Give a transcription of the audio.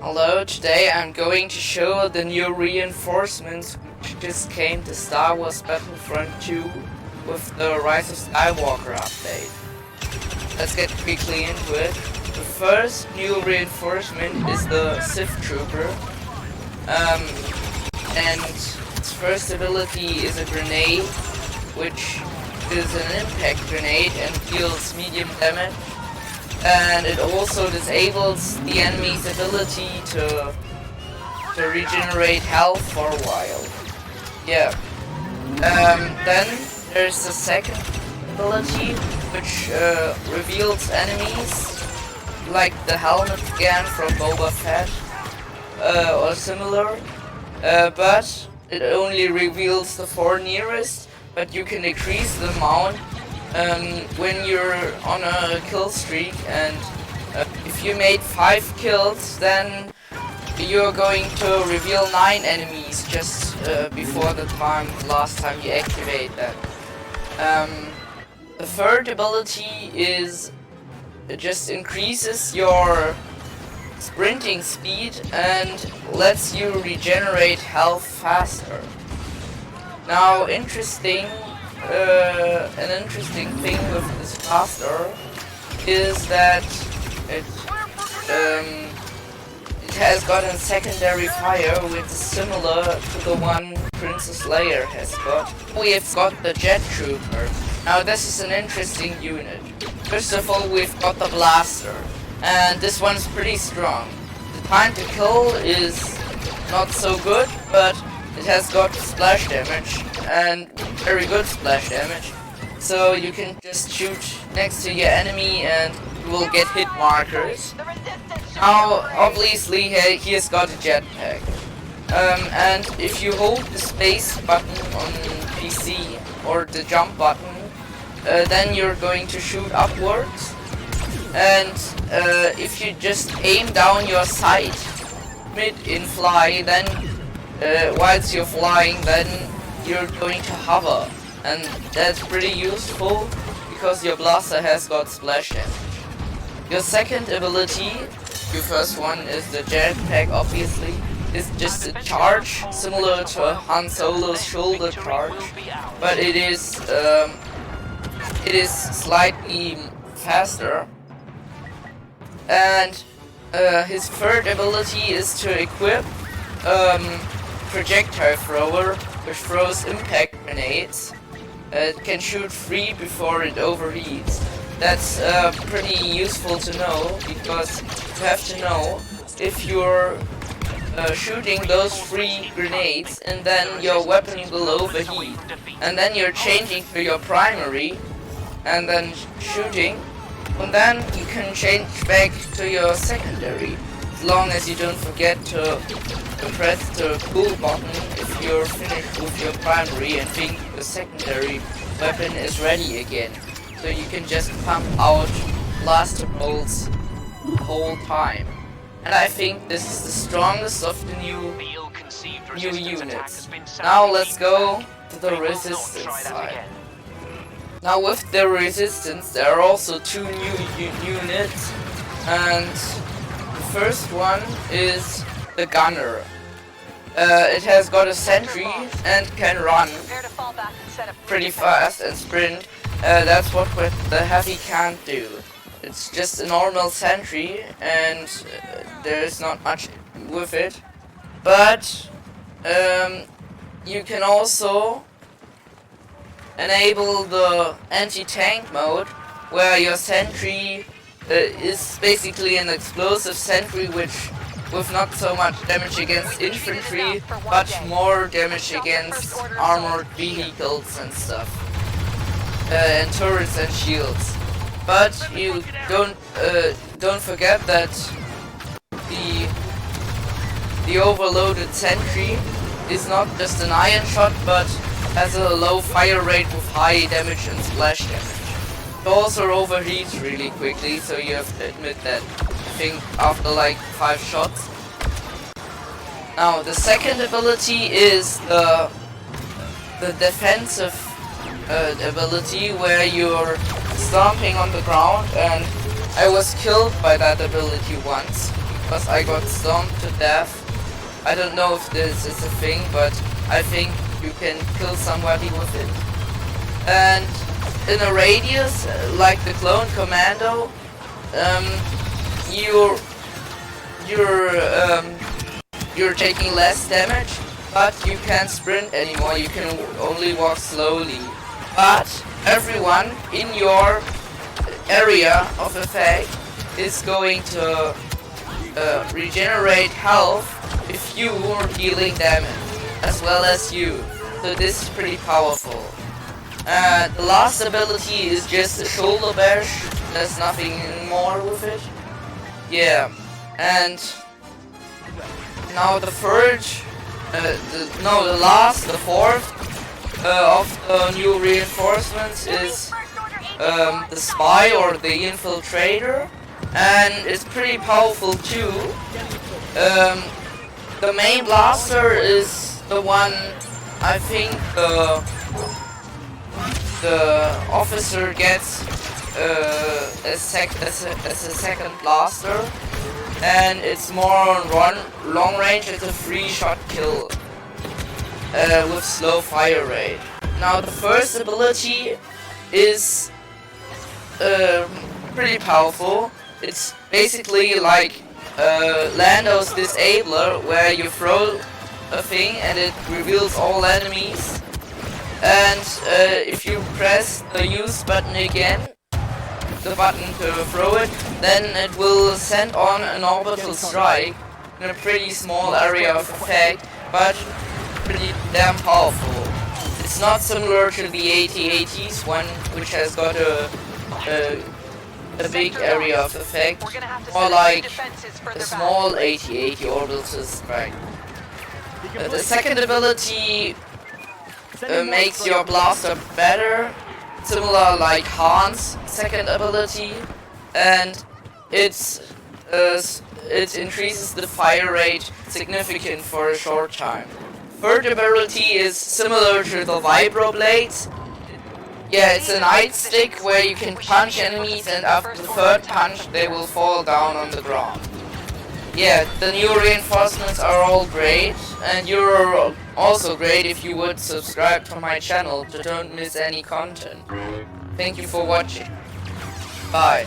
Hello, today I'm going to show the new reinforcements which just came to Star Wars Battlefront 2 with the Rise of Skywalker update. Let's get quickly into it. The first new reinforcement is the Sith Trooper, and its first ability is a grenade, which is an impact grenade and deals medium damage. And it also disables the enemy's ability to regenerate health for a while. Yeah. Then there's the second ability, which reveals enemies, like the helmet scan from Boba Fett, or similar. But it only reveals the 4 nearest, but you can increase the amount when you're on a kill streak, and if you made 5 kills, then you're going to reveal 9 enemies just before the last time you activate that. The third ability is it just increases your sprinting speed and lets you regenerate health faster. Now, an interesting thing with this blaster is that it has got a secondary fire which is similar to the one Princess Leia has got. We've got the Jet Trooper. Now this is an interesting unit. First of all, we've got the blaster, and this one's pretty strong. The time to kill is not so good, but it has got splash damage, and very good splash damage. So you can just shoot next to your enemy and you will get hit markers. Now, obviously, he has got a jetpack. And if you hold the space button on PC or the jump button, then you're going to shoot upwards. And if you just aim down your sight mid-in fly, then whilst you're flying, then you're going to hover, and that's pretty useful because your blaster has got splash damage. Your second ability, your first one is the jetpack, obviously, is just a charge similar to Han Solo's shoulder charge, but it is slightly faster. And his third ability is to equip projectile thrower, which throws impact grenades. It can shoot 3 before it overheats. That's pretty useful to know, because you have to know if you're shooting those 3 grenades and then your weapon will overheat, and then you're changing to your primary and then shooting, and then you can change back to your secondary, as long as you don't forget to press the pull button if you're finished with your primary and think the secondary weapon is ready again. So you can just pump out blaster bolts the whole time. And I think this is the strongest of the new units. Now let's go to the resistance side. Now with the resistance, there are also 2 new units, and the first one is the gunner. It has got a sentry and can run pretty fast and sprint. That's what the heavy can't do. It's just a normal sentry, and there's not much with it. But you can also enable the anti-tank mode, where your sentry is basically an explosive sentry with not so much damage against infantry, but more damage against armored vehicles and stuff, and turrets and shields. But you don't forget that the overloaded sentry is not just an iron shot, but has a low fire rate with high damage and splash damage. It also overheats really quickly, so you have to admit that, I think, after like 5 shots. Now the second ability is the defensive ability, where you're stomping on the ground, and I was killed by that ability once. because I got stomped to death. I don't know if this is a thing, but I think you can kill somebody with it. And in a radius, like the clone commando, you're taking less damage, but you can't sprint anymore. You can only walk slowly. But everyone in your area of effect is going to regenerate health if you are dealing damage, as well as you. So this is pretty powerful. The last ability is just a shoulder bash. There's nothing more with it. Yeah, and now the third, the fourth of the new reinforcements is the spy or the infiltrator, and it's pretty powerful too. The main blaster is the one, I think the officer gets as a second blaster, and it's more on long range. It's a 3-shot kill with slow fire rate. Now the first ability is pretty powerful. It's basically like Lando's Disabler, where you throw a thing and it reveals all enemies, and if you press the use button again, the button to throw it, then it will send on an orbital strike in a pretty small area of effect, but pretty damn powerful. It's not similar to the AT-AT's one, which has got a big area of effect, or like a small AT-AT orbital strike. The second ability makes your blaster better, similar like Han's second ability, and it increases the fire rate significant for a short time. Third ability is similar to the Vibro Blades. Yeah, it's a nightstick where you can punch enemies, and after the third punch they will fall down on the ground. Yeah, the new reinforcements are all great, and you're also great if you would subscribe to my channel to don't miss any content. Thank you for watching. Bye.